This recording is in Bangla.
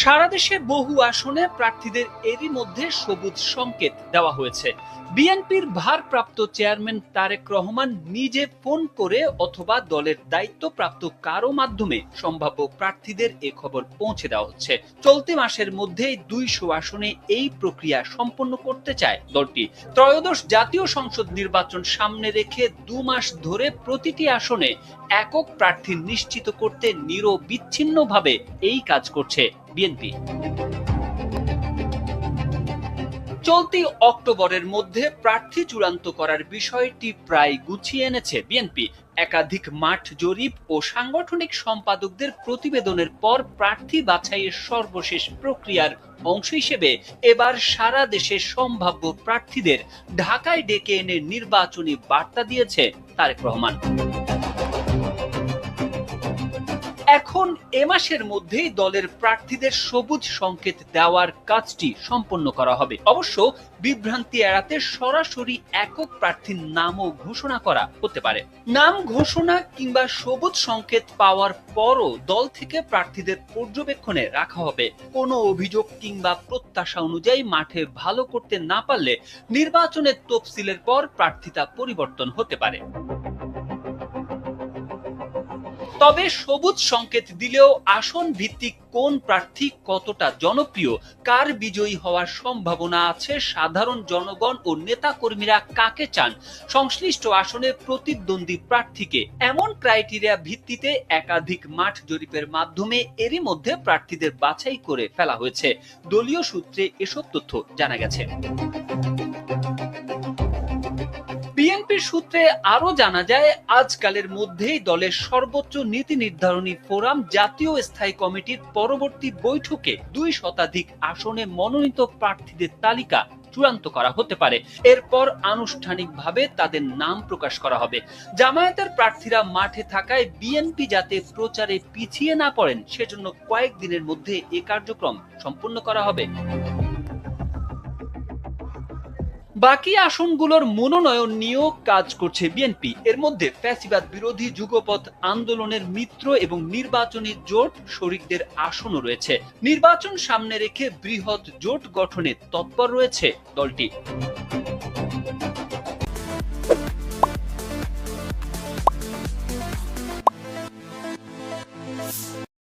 সারা দেশে বহু আসনে প্রার্থীদের এরই মধ্যে সবুজ সংকেত দেওয়া হয়েছে। বিএনপির ভারপ্রাপ্ত চেয়ারম্যান তারেক রহমান নিজে ফোন করে অথবা দলের দায়িত্বপ্রাপ্ত কারো মাধ্যমে সম্ভাব্য প্রার্থীদের এ খবর পৌঁছে দেওয়া হচ্ছে। চলতি মাসের মধ্যেই ২০০ আসনে এই প্রক্রিয়া সম্পন্ন করতে চায় দলটি। ত্রয়োদশ জাতীয় সংসদ নির্বাচন সামনে রেখে ২ মাস ধরে প্রতিটি আসনে একক প্রার্থী নিশ্চিত করতে নিরবিচ্ছিন্নভাবে এই কাজ করছে বিএনপি। চলতি অক্টোবরের মধ্যে প্রার্থী চূড়ান্ত করার বিষয়টি প্রায় গুছিয়ে এনেছে বিএনপি। একাধিক মাঠ জরিপ ও সাংগঠনিক সম্পাদকদের প্রতিবেদনের পর প্রার্থী বাছাইয়ের সর্বশেষ প্রক্রিয়ার অংশ হিসেবে এবার সারা দেশে সম্ভাব্য প্রার্থীদের ঢাকায় ডেকে এনে নির্বাচনী বার্তা দিয়েছে তারেক রহমান। এখন এ মাসের মধ্যেই দলের প্রার্থীদের সবুজ সংকেত দেওয়ার কাজটি সম্পন্ন করা হবে। অবশ্য বিভ্রান্তি এড়াতে সরাসরি একক প্রার্থীর নামও ঘোষণা করা হতে পারে। নাম ঘোষণা কিংবা সবুজ সংকেত পাওয়ার পরও দল থেকে প্রার্থীদের পর্যবেক্ষণে রাখা হবে। কোনো অভিযোগ কিংবা প্রত্যাশা অনুযায়ী মাঠে ভালো করতে না পারলে নির্বাচনের তফসিলের পর প্রার্থিতা পরিবর্তন হতে পারে। তবে সবুজ সংকেত দিলেও আসন ভিত্তিক কোন প্রার্থী কতটা জনপ্রিয়, কার বিজয়ী হওয়ার সম্ভাবনা আছে, সাধারণ জনগণ ও নেতাকর্মীরা কাকে চান, সংশ্লিষ্ট আসনে প্রতিদ্বন্দ্বী প্রার্থীকে, এমন ক্রাইটেরিয়া ভিত্তিতে একাধিক মাঠ জরিপের মাধ্যমে এরই মধ্যে প্রার্থীদের বাছাই করে ফেলা হয়েছে। দলীয় সূত্রে এসব তথ্য জানা গেছে। বিএনপির সূত্রে আরো জানা যায়, আজকালের মধ্যেই দলের সর্বোচ্চ নীতি নির্ধারণী ফোরাম জাতীয় স্থায়ী কমিটির পরবর্তী বৈঠকে ২ শতাধিক আসনে মনোনীত প্রার্থীদের তালিকা চূড়ান্ত করা হতে পারে। এরপর আনুষ্ঠানিকভাবে তাদের নাম প্রকাশ করা হবে। জামায়াতের প্রার্থীরা মাঠে থাকায় বিএনপি যাতে প্রচারে পিছিয়ে না পড়েন সেজন্য কয়েকদিনের মধ্যে এ কার্যক্রম সম্পন্ন করা হবে। বাকি আসনগুলোর মনোনয়ন নিয়েও কাজ করছে বিএনপি। এর মধ্যে ফ্যাসিবাদ বিরোধী যুগপৎ আন্দোলনের মিত্র এবং নির্বাচনী জোট শরিকদের আসনও রয়েছে। নির্বাচন সামনে রেখে বৃহৎ জোট গঠনে তৎপর রয়েছে দলটি।